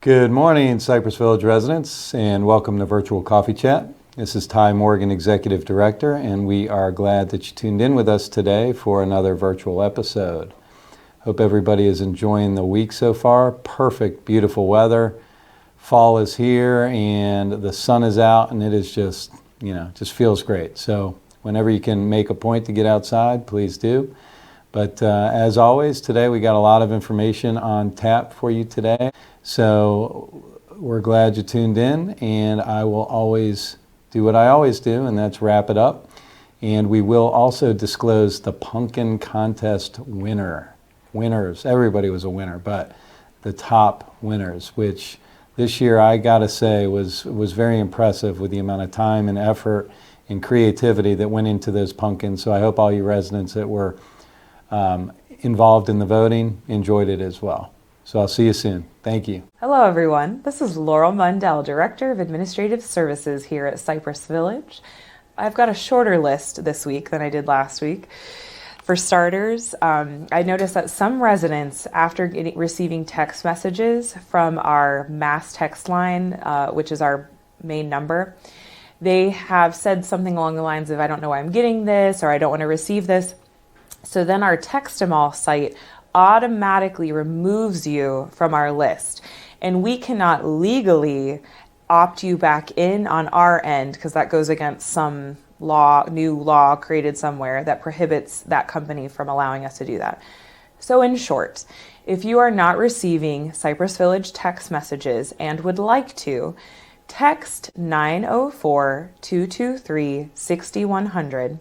Good morning, Cypress Village residents, and welcome to Virtual Coffee Chat. This is Ty Morgan, Executive Director, and we are glad that you tuned in with us today for another virtual episode. Hope everybody is enjoying the week so far. Perfect, beautiful weather. Fall is here and the sun is out, and it is just feels great. So whenever you can make a point to get outside, please do. But as always, today we got a lot of information on tap for you today. So we're glad you tuned in, and I will always do what I always do, and that's wrap it up. And we will also disclose the pumpkin contest winners. Everybody was a winner, but the top winners, which this year I gotta say was very impressive with the amount of time and effort and creativity that went into those pumpkins. So I hope all you residents that were involved in the voting enjoyed it as well. So I'll see you soon. Thank you. Hello, everyone. This is Laurel Mundell, Director of Administrative Services here at Cypress Village. I've got a shorter list this week than I did last week. For starters, I noticed that some residents, after receiving text messages from our mass text line, which is our main number, they have said something along the lines of, I don't know why I'm getting this, or I don't want to receive this. So then our Text-em-all site automatically removes you from our list, and we cannot legally opt you back in on our end because that goes against some new law created somewhere that prohibits that company from allowing us to do that. So in short, if you are not receiving Cypress Village text messages and would like to, text 904-223-6100,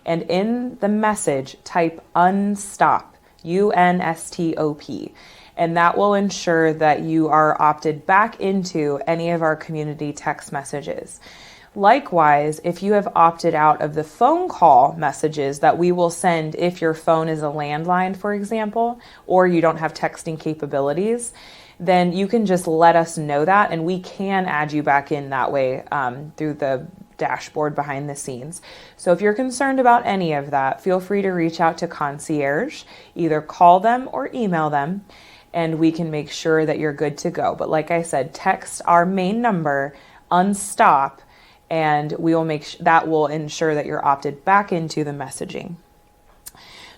and in the message type UNSTOP, UNSTOP, and that will ensure that you are opted back into any of our community text messages. Likewise, if you have opted out of the phone call messages that we will send if your phone is a landline, for example, or you don't have texting capabilities, then you can just let us know that, and we can add you back in that way through the dashboard behind the scenes. So if you're concerned about any of that, feel free to reach out to concierge, either call them or email them, and we can make sure that you're good to go. But like I said, text our main number, UNSTOP, and we will that will ensure that you're opted back into the messaging.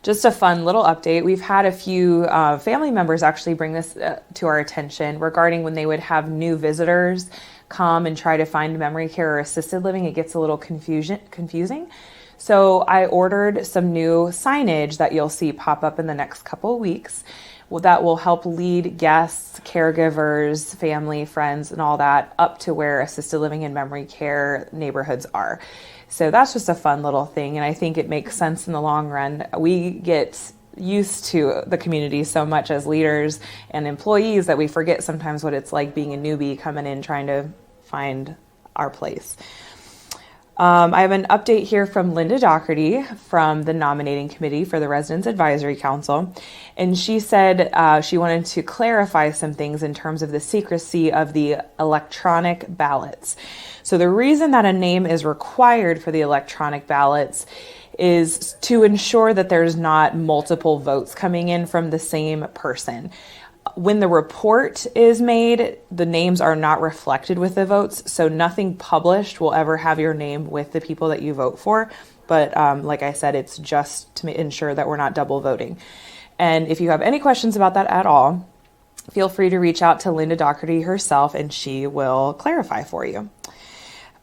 Just a fun little update. We've had a few family members actually bring this to our attention regarding when they would have new visitors come and try to find memory care or assisted living. It gets a little confusing. So I ordered some new signage that you'll see pop up in the next couple of weeks. That will help lead guests, caregivers, family, friends, and all that up to where assisted living and memory care neighborhoods are. So that's just a fun little thing, and I think it makes sense in the long run. We get used to the community so much as leaders and employees that we forget sometimes what it's like being a newbie coming in trying to find our place. I have an update here from Linda Doherty from the nominating committee for the Residents Advisory Council. And she said she wanted to clarify some things in terms of the secrecy of the electronic ballots. So the reason that a name is required for the electronic ballots is to ensure that there's not multiple votes coming in from the same person. When the report is made, the names are not reflected with the votes, so nothing published will ever have your name with the people that you vote for. But like I said, it's just to ensure that we're not double voting. And if you have any questions about that at all, feel free to reach out to Linda Doherty herself, and she will clarify for you.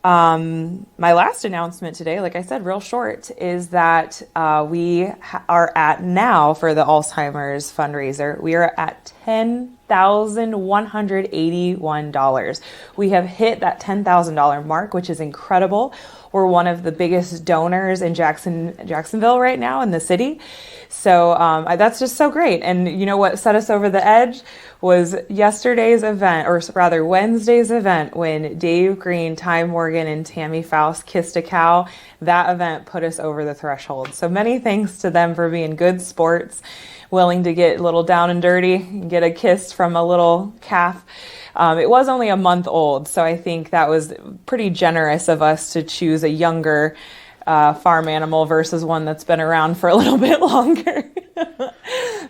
My last announcement today, like I said, real short, is that we are at now for the Alzheimer's fundraiser. We are at $10,181. We have hit that $10,000 mark, which is incredible. We're one of the biggest donors in Jacksonville right now in the city. So that's just so great. And you know what set us over the edge was yesterday's event, or rather Wednesday's event, when Dave Green, Ty Morgan, and Tammy Faust kissed a cow. That event put us over the threshold. So many thanks to them for being good sports, willing to get a little down and dirty and get a kiss from a little calf. It was only a month old, so I think that was pretty generous of us to choose a younger farm animal versus one that's been around for a little bit longer.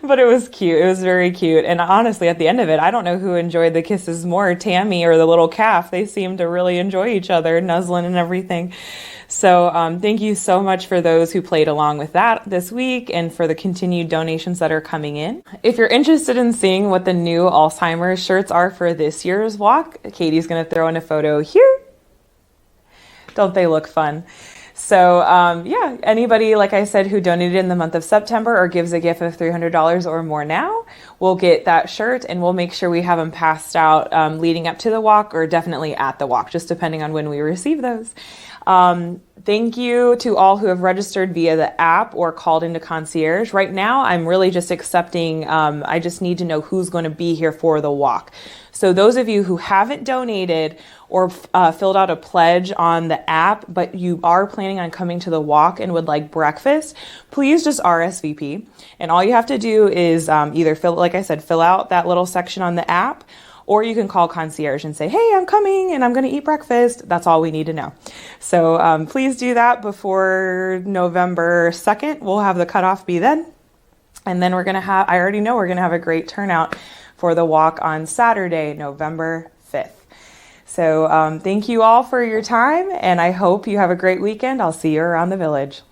But it was cute. It was very cute. And honestly, at the end of it, I don't know who enjoyed the kisses more, Tammy or the little calf. They seemed to really enjoy each other, nuzzling and everything. So thank you so much for those who played along with that this week and for the continued donations that are coming in. If you're interested in seeing what the new Alzheimer's shirts are for this year's walk, Katie's going to throw in a photo here. Don't they look fun? So yeah, anybody, like I said, who donated in the month of September or gives a gift of $300 or more now will get that shirt, and we'll make sure we have them passed out leading up to the walk or definitely at the walk, just depending on when we receive those. Thank you to all who have registered via the app or called into concierge. Right now, I'm really just accepting, I just need to know who's going to be here for the walk. So those of you who haven't donated or filled out a pledge on the app, but you are planning on coming to the walk and would like breakfast, please just RSVP. And all you have to do is either fill out that little section on the app, or you can call concierge and say, hey, I'm coming and I'm going to eat breakfast. That's all we need to know. So please do that before November 2nd. We'll have the cutoff be then. And then I already know we're going to have a great turnout for the walk on Saturday, November 5th. So thank you all for your time, and I hope you have a great weekend. I'll see you around the village.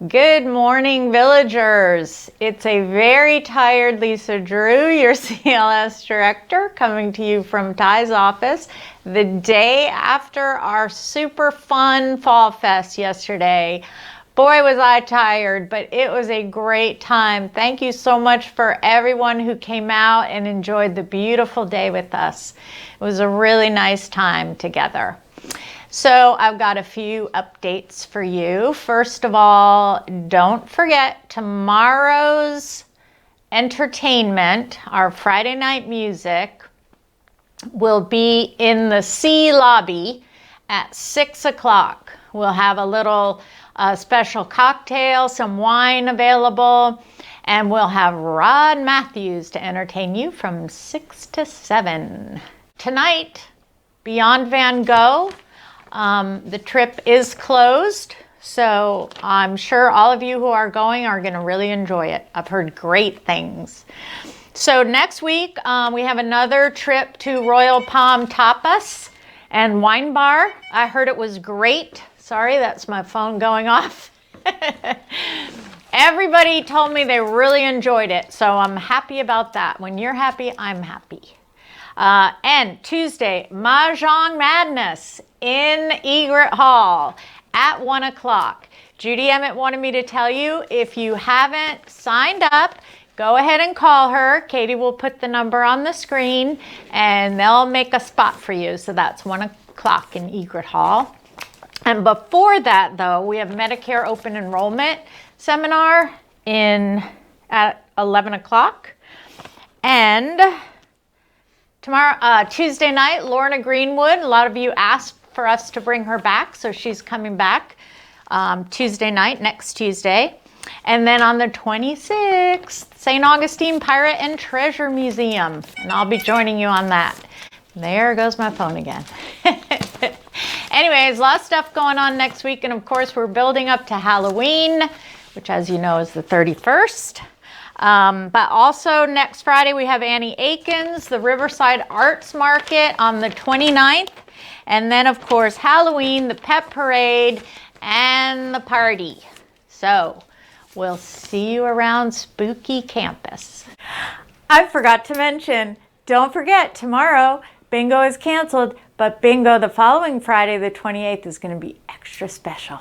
Good morning, villagers. It's a very tired Lisa Drew, your CLS director, coming to you from Ty's office the day after our super fun Fall Fest yesterday. Boy, was I tired, but it was a great time. Thank you so much for everyone who came out and enjoyed the beautiful day with us. It was a really nice time together. So I've got a few updates for you. First of all, don't forget tomorrow's entertainment, our Friday night music, will be in the C lobby at 6 o'clock. We'll have a little special cocktail, some wine available, and we'll have Rod Matthews to entertain you from 6 to 7. Tonight, Beyond Van Gogh, the trip is closed, so I'm sure all of you who are going are going to really enjoy it. I've heard great things. So next week, we have another trip to Royal Palm Tapas and Wine Bar. I heard it was great. Sorry, that's my phone going off. Everybody told me they really enjoyed it, so I'm happy about that. When you're happy, I'm happy. And Tuesday, Mahjong Madness in Egret Hall at 1 o'clock. Judy Emmett wanted me to tell you, if you haven't signed up, go ahead and call her. Katie will put the number on the screen, and they'll make a spot for you. So that's 1 o'clock in Egret Hall. And before that, though, we have Medicare Open Enrollment Seminar at 11 o'clock. And tomorrow, Tuesday night, Lorna Greenwood. A lot of you asked for us to bring her back, so she's coming back Tuesday night, next Tuesday. And then on the 26th, St. Augustine Pirate and Treasure Museum. And I'll be joining you on that. There goes my phone again. Anyways, a lot of stuff going on next week. And of course, we're building up to Halloween, which, as you know, is the 31st. But also next Friday, we have Annie Aikens, the Riverside Arts Market on the 29th. And then, of course, Halloween, the pet parade, and the party. So we'll see you around Spooky Campus. I forgot to mention, don't forget, tomorrow, bingo is canceled, but bingo the following Friday, the 28th, is going to be extra special.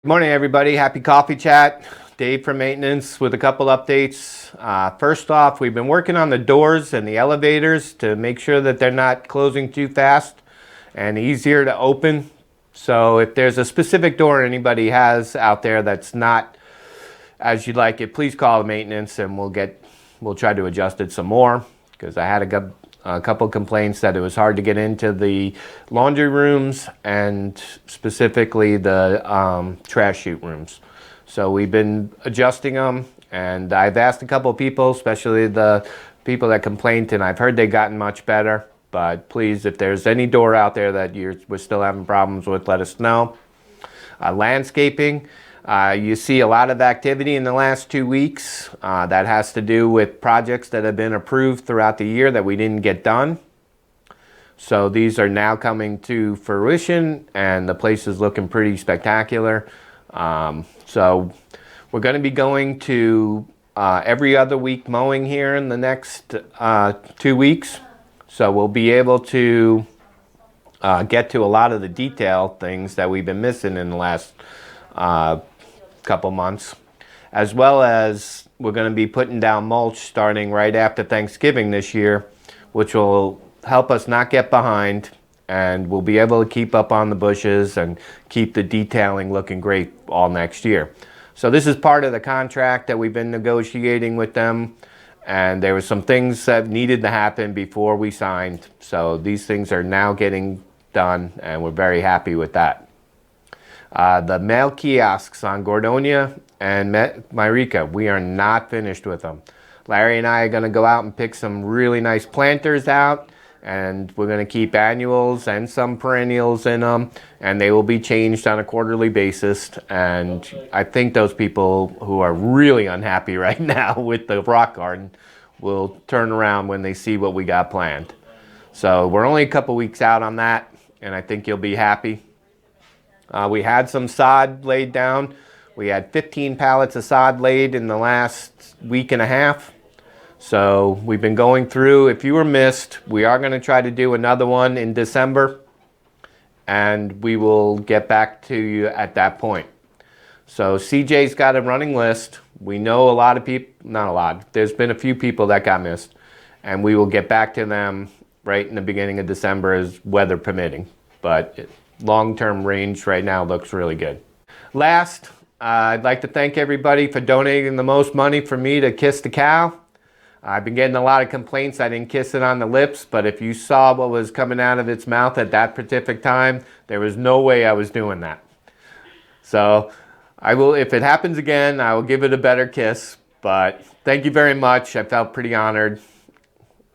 Good morning, everybody. Happy coffee chat. Dave from maintenance with a couple updates. First off, we've been working on the doors and the elevators to make sure that they're not closing too fast and easier to open. So if there's a specific door anybody has out there that's not as you'd like it, please call the maintenance and we'll try to adjust it some more, because I had a couple complaints that it was hard to get into the laundry rooms and specifically the trash chute rooms. So we've been adjusting them, and I've asked a couple of people, especially the people that complained, and I've heard they've gotten much better. But please, if there's any door out there that we're still having problems with, let us know. Landscaping. You see a lot of activity in the last 2 weeks. That has to do with projects that have been approved throughout the year that we didn't get done. So these are now coming to fruition, and the place is looking pretty spectacular. So we're going to be going to every other week mowing here in the next 2 weeks. So we'll be able to get to a lot of the detail things that we've been missing in the last couple months, as well as we're going to be putting down mulch starting right after Thanksgiving this year, which will help us not get behind, and we'll be able to keep up on the bushes and keep the detailing looking great all next year. So this is part of the contract that we've been negotiating with them, and there were some things that needed to happen before we signed. So these things are now getting done, and we're very happy with that. The mail kiosks on Gordonia and Myrika, we are not finished with them. Larry and I are going to go out and pick some really nice planters out, and we're going to keep annuals and some perennials in them, and they will be changed on a quarterly basis. And I think those people who are really unhappy right now with the rock garden will turn around when they see what we got planned. So we're only a couple weeks out on that, and I think you'll be happy. We had some sod laid down. We had 15 pallets of sod laid in the last week and a half. So we've been going through. If you were missed, we are going to try to do another one in December, and we will get back to you at that point. So CJ's got a running list. We know a lot of people, not a lot, there's been a few people that got missed, and we will get back to them right in the beginning of December as weather permitting. But long-term range right now looks really good. Last, I'd like to thank everybody for donating the most money for me to kiss the cow. I've been getting a lot of complaints I didn't kiss it on the lips, but if you saw what was coming out of its mouth at that specific time, there was no way I was doing that. So I will, if it happens again, I will give it a better kiss. But thank you very much. I felt pretty honored.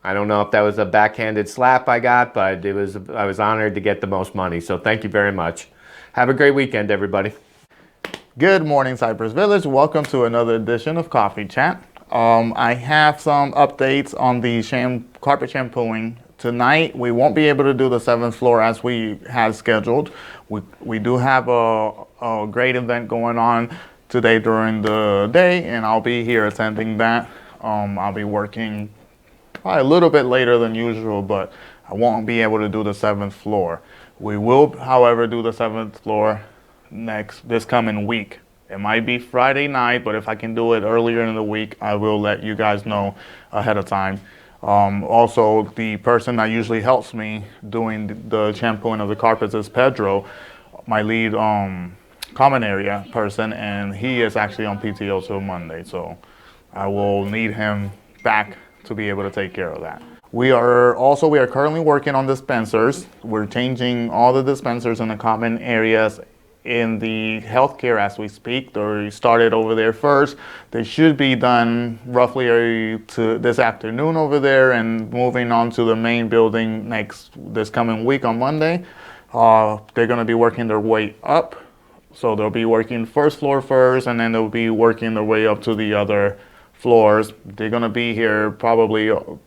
I don't know if that was a backhanded slap I got, but I was honored to get the most money. So thank you very much. Have a great weekend, everybody. Good morning, Cypress Village. Welcome to another edition of Coffee Chat. I have some updates on the carpet shampooing. Tonight, we won't be able to do the 7th floor as we had scheduled. We do have a great event going on today during the day, and I'll be here attending that. I'll be working probably a little bit later than usual, but I won't be able to do the 7th floor. We will, however, do the 7th floor this coming week. It might be Friday night, but if I can do it earlier in the week, I will let you guys know ahead of time. Also, the person that usually helps me doing the shampooing of the carpets is Pedro, my lead common area person, and he is actually on PTO till Monday, so I will need him back to be able to take care of that. We are currently working on dispensers. We're changing all the dispensers in the common areas in the healthcare as we speak. They started over there first. They should be done roughly to this afternoon over there and moving on to the main building this coming week on Monday. They're going to be working their way up. So they'll be working first floor first, and then they'll be working their way up to the other floors. They're going to be here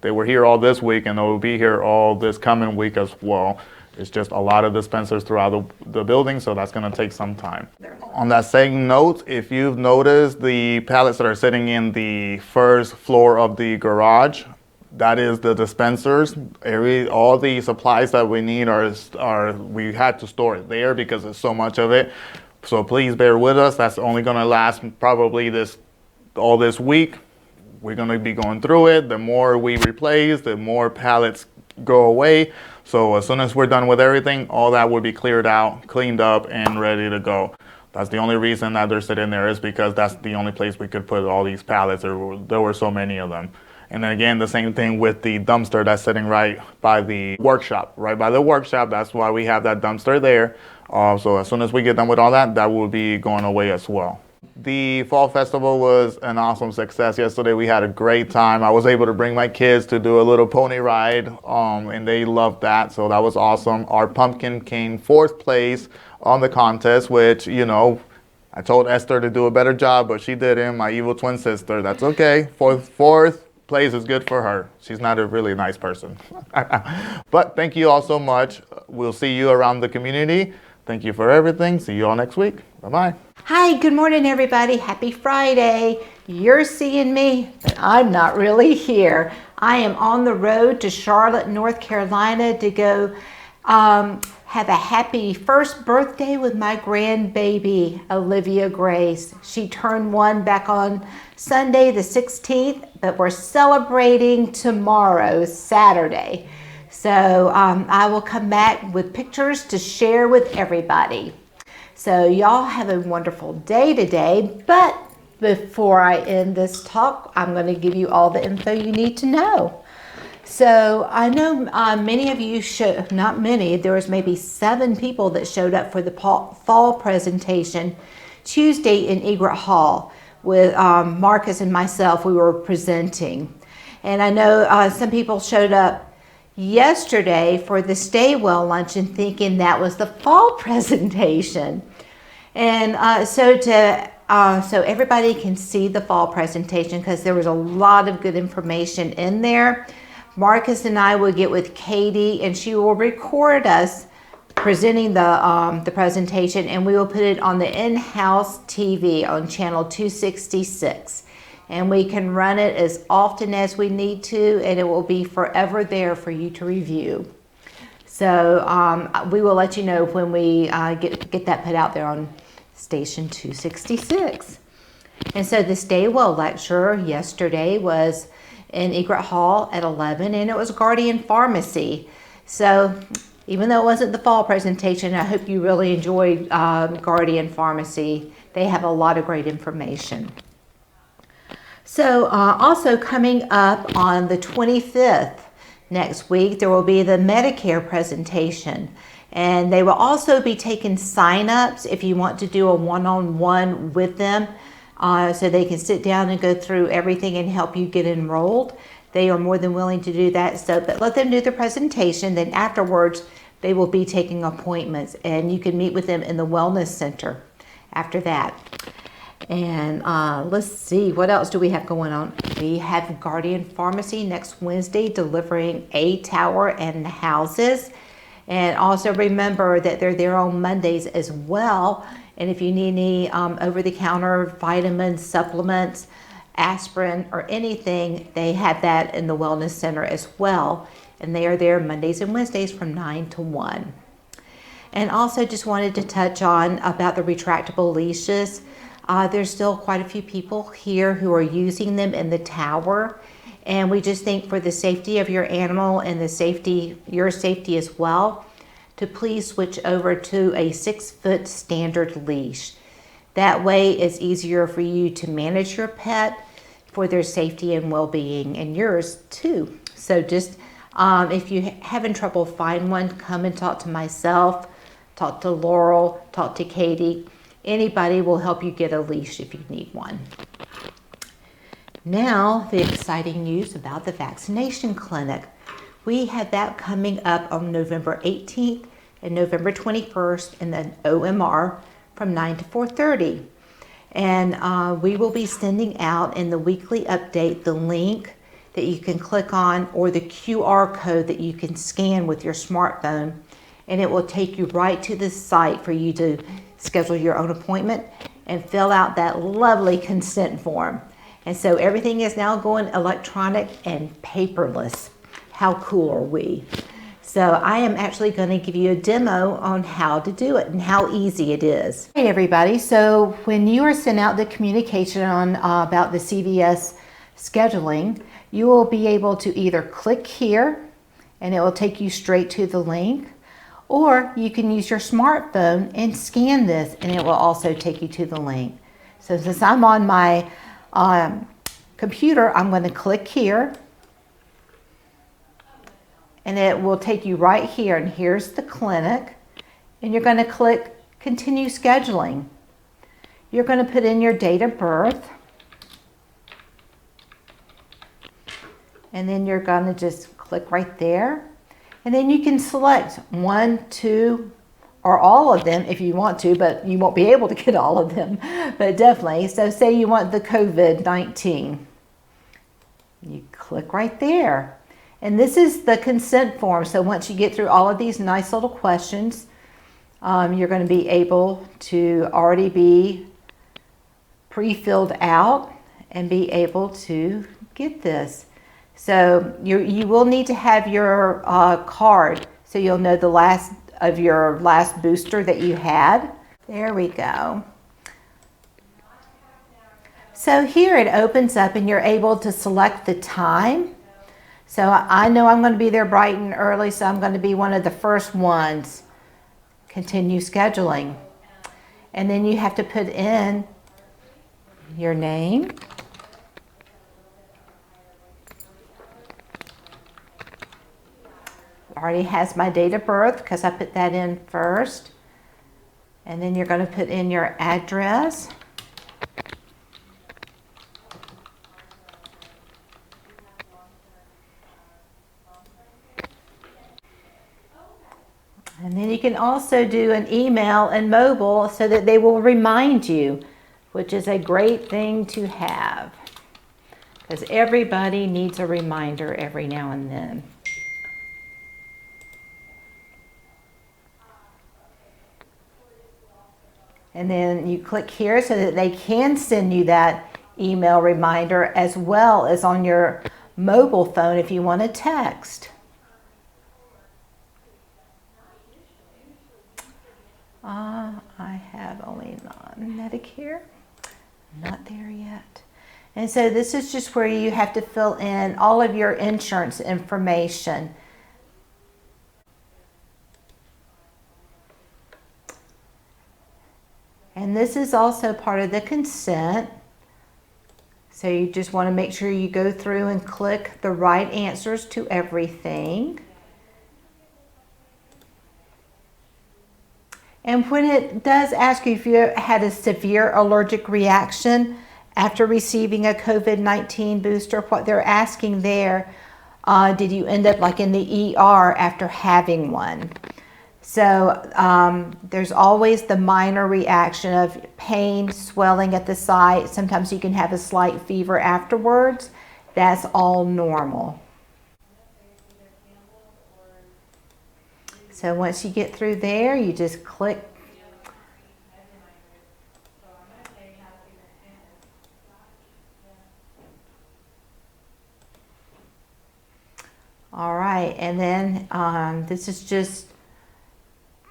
they were here all this week, and they'll be here all this coming week as well. It's just a lot of dispensers throughout the building, so that's going to take some time. On that same note, if you've noticed the pallets that are sitting in the first floor of the garage, that is the dispensers. All the supplies that we need we had to store it there because there's so much of it. So please bear with us. That's only going to last probably all this week. We're going to be going through it. The more we replace, the more pallets go away. So as soon as we're done with everything, all that will be cleared out, cleaned up, and ready to go. That's the only reason that they're sitting there, is because that's the only place we could put all these pallets. There were so many of them. And then again, the same thing with the dumpster that's sitting right by the workshop. Right by the workshop, that's why we have that dumpster there. So as soon as we get done with all that, that will be going away as well. The Fall Festival was an awesome success. Yesterday we had a great time. I was able to bring my kids to do a little pony ride, and they loved that, so that was awesome. Our pumpkin came 4th place on the contest, which, you know, I told Esther to do a better job, but she didn't, my evil twin sister. That's okay. Fourth place is good for her. She's not a really nice person. But thank you all so much. We'll see you around the community. Thank you for everything. See you all next week. Bye-bye. Hi, good morning, everybody. Happy Friday. You're seeing me, but I'm not really here. I am on the road to Charlotte, North Carolina to go have a happy first birthday with my grandbaby, Olivia Grace. She turned 1 back on Sunday the 16th, but we're celebrating tomorrow, Saturday. So I will come back with pictures to share with everybody. So y'all have a wonderful day today, but before I end this talk, I'm going to give you all the info you need to know. So I know many of you not many, there was maybe 7 people that showed up for the fall presentation Tuesday in Egret Hall with Marcus and myself. We were presenting. And I know some people showed up yesterday for the Stay Well luncheon thinking that was the fall presentation. And so everybody can see the fall presentation, because there was a lot of good information in there. Marcus and I will get with Katie, and she will record us presenting the presentation, and we will put it on the in-house TV on channel 266. And we can run it as often as we need to, and it will be forever there for you to review. So we will let you know when we get that put out there on station 266. And so the Stay Well lecture yesterday was in Egret Hall at 11, and it was Guardian Pharmacy. So even though it wasn't the fall presentation, I hope you really enjoyed Guardian Pharmacy. They have a lot of great information. So also coming up on the 25th next week, there will be the Medicare presentation. And they will also be taking sign-ups if you want to do a one-on-one with them, so they can sit down and go through everything and help you get enrolled. They are more than willing to do that. So, but let them do the presentation. Then afterwards, they will be taking appointments, and you can meet with them in the Wellness Center after that. And let's see, what else do we have going on? We have Guardian Pharmacy next Wednesday delivering a tower and houses. And also remember that they're there on Mondays as well. And if you need any over-the-counter vitamins, supplements, aspirin, or anything, they have that in the Wellness Center as well. And they are there Mondays and Wednesdays from 9 to 1. And also just wanted to touch on about the retractable leashes. There's still quite a few people here who are using them in the tower. And we just think for the safety of your animal and your safety as well, to please switch over to a 6-foot standard leash. That way it's easier for you to manage your pet for their safety and well-being, and yours too. So just if you're having trouble find one, come and talk to myself, talk to Laurel, talk to Katie. Anybody will help you get a leash if you need one. Now, the exciting news about the vaccination clinic. We have that coming up on November 18th and November 21st in the OMR from 9 to 4:30. And we will be sending out in the weekly update the link that you can click on, or the QR code that you can scan with your smartphone, and it will take you right to the site for you to schedule your own appointment and fill out that lovely consent form. And so everything is now going electronic and paperless. How cool are we? So I am actually going to give you a demo on how to do it and how easy it is. Hey everybody, so when you are sent out the communication on about the CVS scheduling, you will be able to either click here and it will take you straight to the link, or you can use your smartphone and scan this and it will also take you to the link. So since I'm on my computer, I'm going to click here and it will take you right here, and here's the clinic, and you're going to click continue scheduling. You're going to put in your date of birth, and then you're going to just click right there, and then you can select 1, 2, or all of them if you want to, but you won't be able to get all of them, but definitely. So say you want the COVID-19. You click right there. And this is the consent form. So once you get through all of these nice little questions, you're going to be able to already be pre-filled out and be able to get this. So you will need to have your card so you'll know the last of your last booster that you had. There we go. So here it opens up and you're able to select the time. So I know I'm going to be there bright and early, so I'm going to be one of the first ones. Continue scheduling. And then you have to put in your name. Already has my date of birth because I put that in first. And then you're going to put in your address. And then you can also do an email and mobile so that they will remind you, which is a great thing to have because everybody needs a reminder every now and then. And then you click here so that they can send you that email reminder as well as on your mobile phone if you want to text. I have only non-Medicare. Not there yet. And so this is just where you have to fill in all of your insurance information. And this is also part of the consent. So you just want to make sure you go through and click the right answers to everything. And when it does ask you if you had a severe allergic reaction after receiving a COVID-19 booster, what they're asking there, did you end up like in the ER after having one? So there's always the minor reaction of pain, swelling at the site. Sometimes you can have a slight fever afterwards. That's all normal. So once you get through there, you just click. All right, and then this is just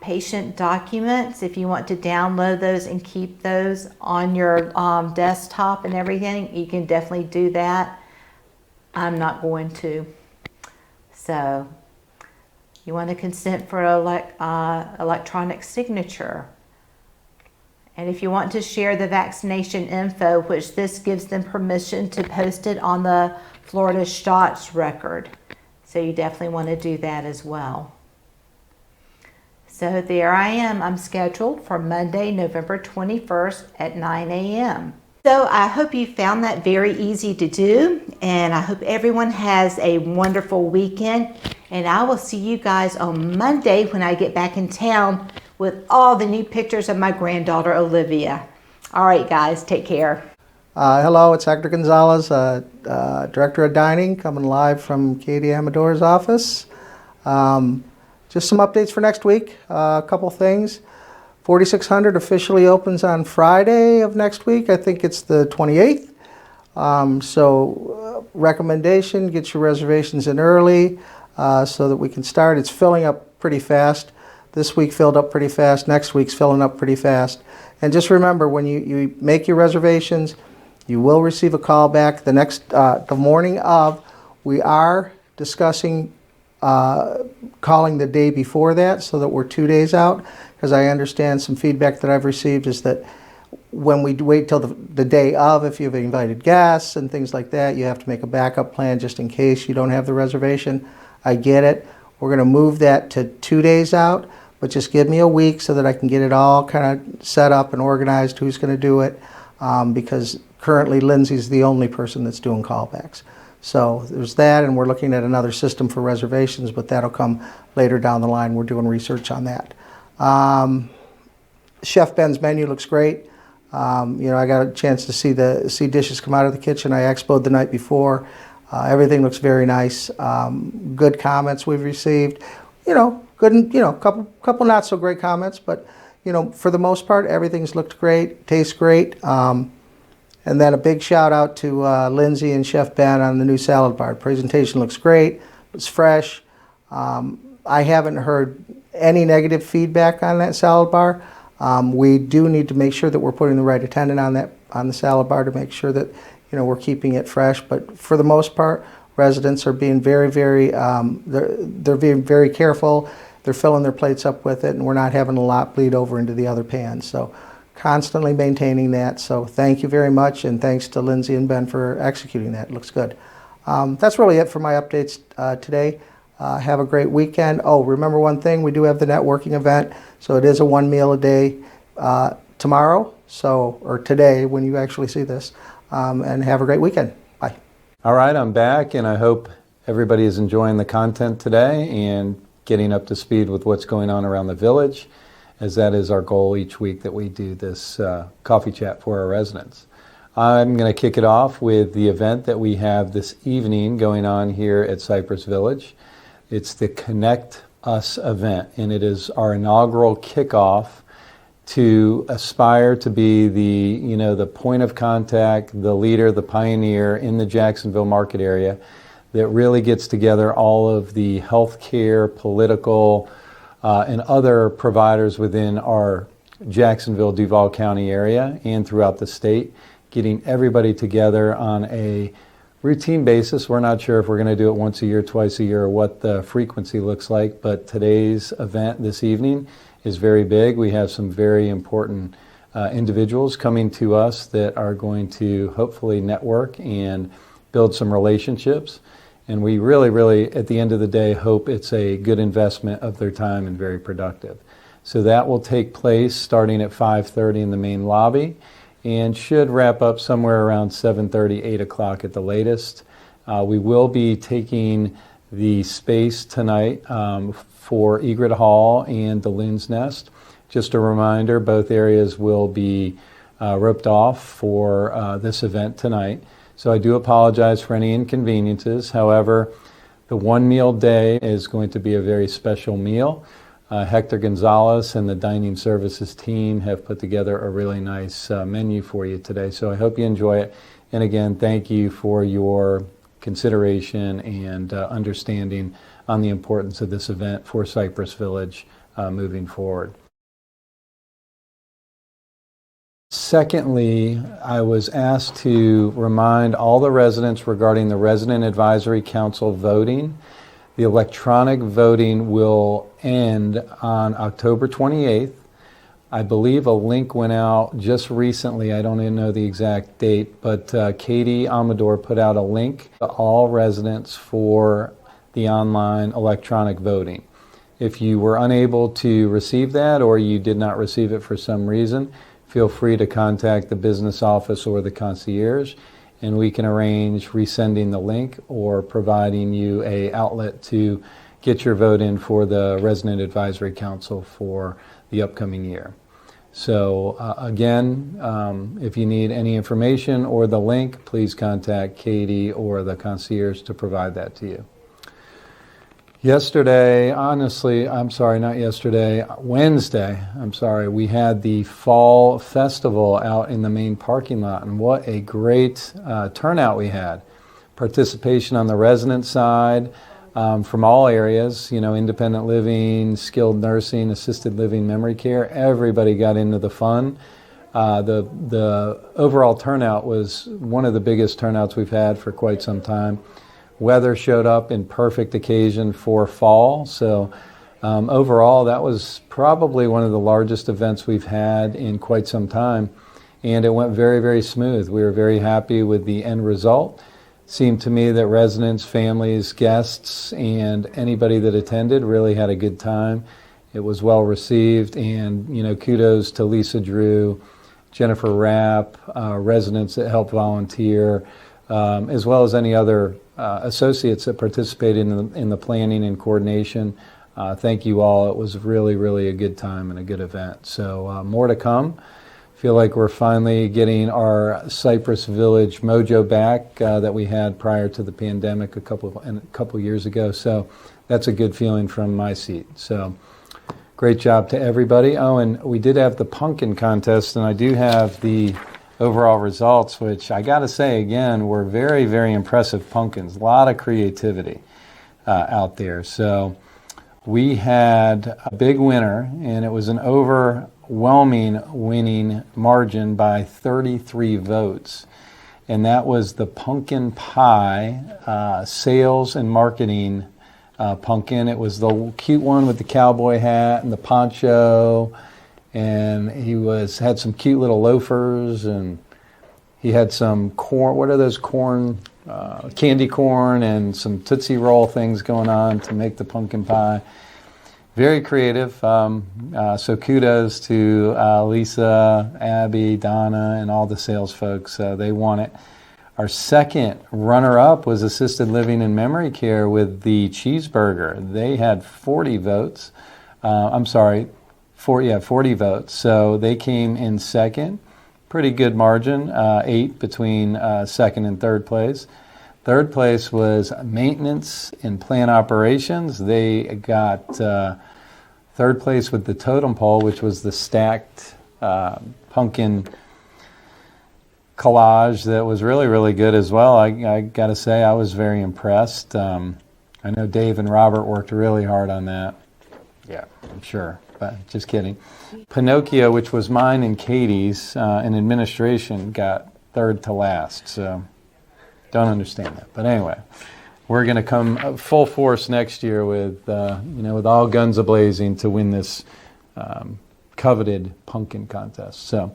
patient documents. If you want to download those and keep those on your desktop and everything, you can definitely do that. I'm not going to. So you want to consent for electronic signature. And if you want to share the vaccination info, which this gives them permission to post it on the Florida Shots record. So you definitely want to do that as well. So there I am. I'm scheduled for Monday, November 21st at 9 a.m. So I hope you found that very easy to do, and I hope everyone has a wonderful weekend. And I will see you guys on Monday when I get back in town with all the new pictures of my granddaughter, Olivia. All right, guys, take care. Hello, it's Hector Gonzalez, Director of Dining, coming live from Katie Amador's office. Just some updates for next week, a couple things. 4600 officially opens on Friday of next week. I think it's the 28th. So recommendation, get your reservations in early. so that we can start. It's filling up pretty fast. This week filled up pretty fast. Next week's filling up pretty fast. And just remember, when you make your reservations, you will receive a call back the morning of. We are discussing calling the day before that so that we're 2 days out, because I understand some feedback that I've received is that when we wait till the day of, if you've invited guests and things like that, you have to make a backup plan just in case you don't have the reservation. I get it. We're going to move that to 2 days out, but just give me a week so that I can get it all kind of set up and organized, who's going to do it, because currently Lindsay's the only person that's doing callbacks. So there's that, and we're looking at another system for reservations, but that'll come later down the line. We're doing research on that. Chef Ben's menu looks great. I got a chance to see dishes come out of the kitchen. I expoed the night before. Everything looks very nice. Good comments we've received. Good, and couple not so great comments, but for the most part, everything's looked great, tastes great. And then a big shout out to Lindsay and Chef Ben on the new salad bar. Presentation looks great. It's fresh. I haven't heard any negative feedback on that salad bar. We do need to make sure that we're putting the right attendant on the salad bar to make sure that we're keeping it fresh. But for the most part, residents are being very, very they're being very careful. They're filling their plates up with it, and we're not having a lot bleed over into the other pans. So constantly maintaining that. So thank you very much, and thanks to Lindsay and Ben for executing that. It looks good. That's really it for my updates today. Have a great weekend. Oh, remember one thing, we do have the networking event, so it is a 1 meal a day tomorrow, or today when you actually see this, and have a great weekend. Bye. All right, I'm back, and I hope everybody is enjoying the content today and getting up to speed with what's going on around the village, as that is our goal each week that we do this coffee chat for our residents. I'm going to kick it off with the event that we have this evening going on here at Cypress Village. It's the Connect Us event, and it is our inaugural kickoff to aspire to be the point of contact, the leader, the pioneer in the Jacksonville market area that really gets together all of the healthcare, political, and other providers within our Jacksonville, Duval County area and throughout the state, getting everybody together on a routine basis. We're not sure if we're going to do it once a year, twice a year, or what the frequency looks like, but today's event this evening is very big. We have some very important individuals coming to us that are going to hopefully network and build some relationships. And we really, really, at the end of the day, hope it's a good investment of their time and very productive. So that will take place starting at 5:30 in the main lobby and should wrap up somewhere around 7:30, 8 o'clock at the latest. We will be taking the space tonight for Egret Hall and the Loon's Nest. Just a reminder, both areas will be roped off for this event tonight. So I do apologize for any inconveniences. However, the 1 meal day is going to be a very special meal. Hector Gonzalez and the dining services team have put together a really nice menu for you today. So I hope you enjoy it. And again, thank you for your consideration and understanding on the importance of this event for Cypress Village moving forward. Secondly, I was asked to remind all the residents regarding the Resident Advisory Council voting. The electronic voting will end on October 28th. I believe a link went out just recently. I don't even know the exact date, but Katie Amador put out a link to all residents for the online electronic voting. If you were unable to receive that or you did not receive it for some reason, feel free to contact the business office or the concierge, and we can arrange resending the link or providing you an outlet to get your vote in for the Resident Advisory Council for the upcoming year. So again, if you need any information or the link, please contact Katie or the concierge to provide that to you. Wednesday, we had the Fall Festival out in the main parking lot, and what a great turnout we had. Participation on the resident side from all areas, independent living, skilled nursing, assisted living, memory care. Everybody got into the fun. The overall turnout was one of the biggest turnouts we've had for quite some time. Weather showed up in perfect occasion for fall. So overall, that was probably one of the largest events we've had in quite some time. And it went very, very smooth. We were very happy with the end result. Seemed to me that residents, families, guests, and anybody that attended really had a good time. It was well received, and kudos to Lisa Drew, Jennifer Rapp, residents that helped volunteer, as well as any other associates that participated in the planning and coordination. Thank you all. It was really, really a good time and a good event. So more to come. Feel like we're finally getting our Cypress Village mojo back that we had prior to the pandemic a couple years ago. So that's a good feeling from my seat. So great job to everybody. Oh, and we did have the pumpkin contest, and I do have the overall results, which I got to say again were very, very impressive pumpkins. A lot of creativity out there. So we had a big winner, and it was an overwhelming winning margin by 33 votes. And that was the pumpkin pie sales and marketing pumpkin. It was the cute one with the cowboy hat and the poncho, and he had some cute little loafers, and he had some corn. What are those corn? Candy corn and some Tootsie Roll things going on to make the pumpkin pie. Very creative. So kudos to Lisa, Abby, Donna, and all the sales folks. They won it. Our second runner-up was assisted living and memory care with the cheeseburger. They had 40 votes. 40 votes. So they came in second. Pretty good margin, 8 between second and third place. Third place was maintenance and plant operations. They got third place with the totem pole, which was the stacked pumpkin collage that was really, really good as well. I got to say, I was very impressed. I know Dave and Robert worked really hard on that. Yeah, I'm sure, but just kidding. Pinocchio, which was mine and Katie's in administration, got third to last. So don't understand that. But anyway, we're going to come full force next year with, with all guns a-blazing to win this coveted pumpkin contest. So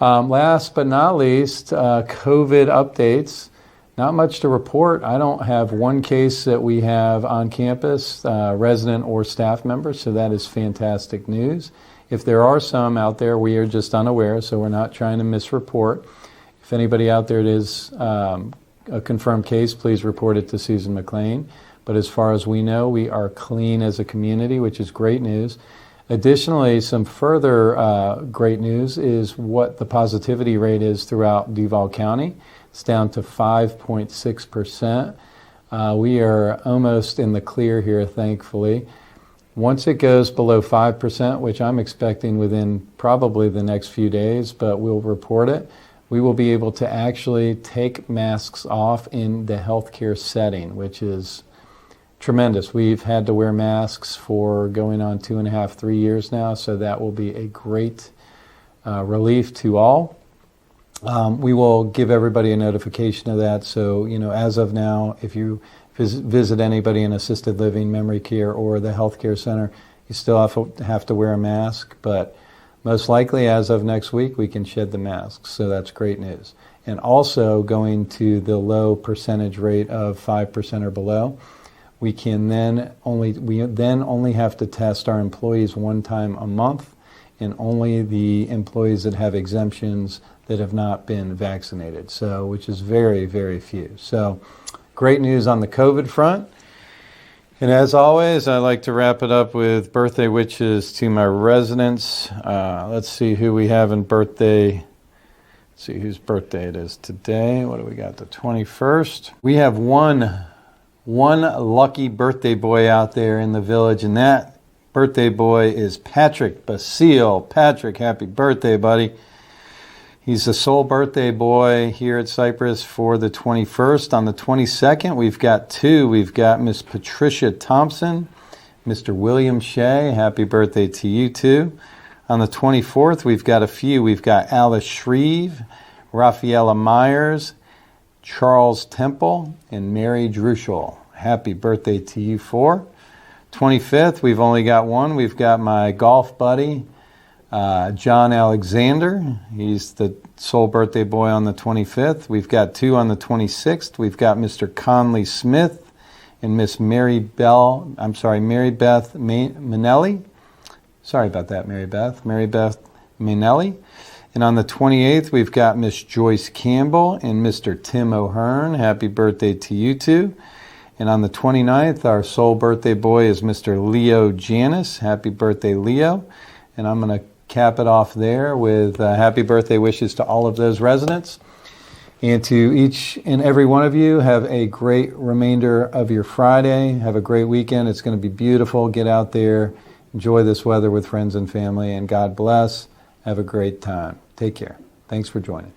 last but not least, COVID updates. Not much to report. I don't have one case that we have on campus, resident or staff member, so that is fantastic news. If there are some out there, we are just unaware, so we're not trying to misreport. If anybody out there is a confirmed case, please report it to Susan McLean. But as far as we know, we are clean as a community, which is great news. Additionally, some further great news is what the positivity rate is throughout Duval County. It's down to 5.6%. We are almost in the clear here, thankfully. Once it goes below 5%, which I'm expecting within probably the next few days, but we'll report it, we will be able to actually take masks off in the healthcare setting, which is tremendous. We've had to wear masks for going on 2.5, 3 years now, so that will be a great relief to all. We will give everybody a notification of that. So, as of now, if you visit anybody in assisted living, memory care, or the healthcare center, you still have to wear a mask. But most likely, as of next week, we can shed the masks. So that's great news. And also going to the low percentage rate of 5% or below, we then only have to test our employees one time a month, and only the employees that have exemptions that have not been vaccinated, so which is very, very few. So great news on the COVID front. And as always, I like to wrap it up with birthday wishes to my residents. Let's see who we have in birthday. Let's see whose birthday it is today. What do we got? The 21st. We have one lucky birthday boy out there in the village, and that birthday boy is Patrick Basile. Patrick, happy birthday, buddy. He's the sole birthday boy here at Cypress for the 21st. On the 22nd, we've got two. We've got Miss Patricia Thompson, Mr. William Shea. Happy birthday to you too. On the 24th, we've got a few. We've got Alice Shreve, Rafaela Myers, Charles Temple, and Mary Druschel. Happy birthday to you four. 25th, we've only got one. We've got my golf buddy, John Alexander. He's the sole birthday boy on the 25th. We've got two on the 26th. We've got Mr. Conley Smith and Miss Mary Beth Manelli. Sorry about that, Mary Beth. Mary Beth Manelli. And on the 28th, we've got Miss Joyce Campbell and Mr. Tim O'Hearn. Happy birthday to you two. And on the 29th, our sole birthday boy is Mr. Leo Janis. Happy birthday, Leo. And I'm going to cap it off there with happy birthday wishes to all of those residents. And to each and every one of you, have a great remainder of your Friday. Have a great weekend. It's going to be beautiful. Get out there. Enjoy this weather with friends and family. And God bless. Have a great time. Take care. Thanks for joining.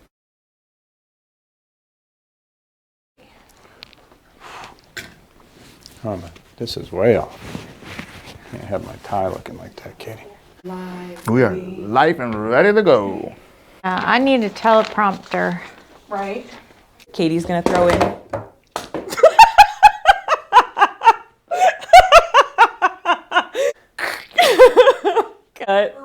Oh, but this is way off. Can't have my tie looking like that, Katie. We are live and ready to go. I need a teleprompter. Right. Katie's going to throw in. Cut.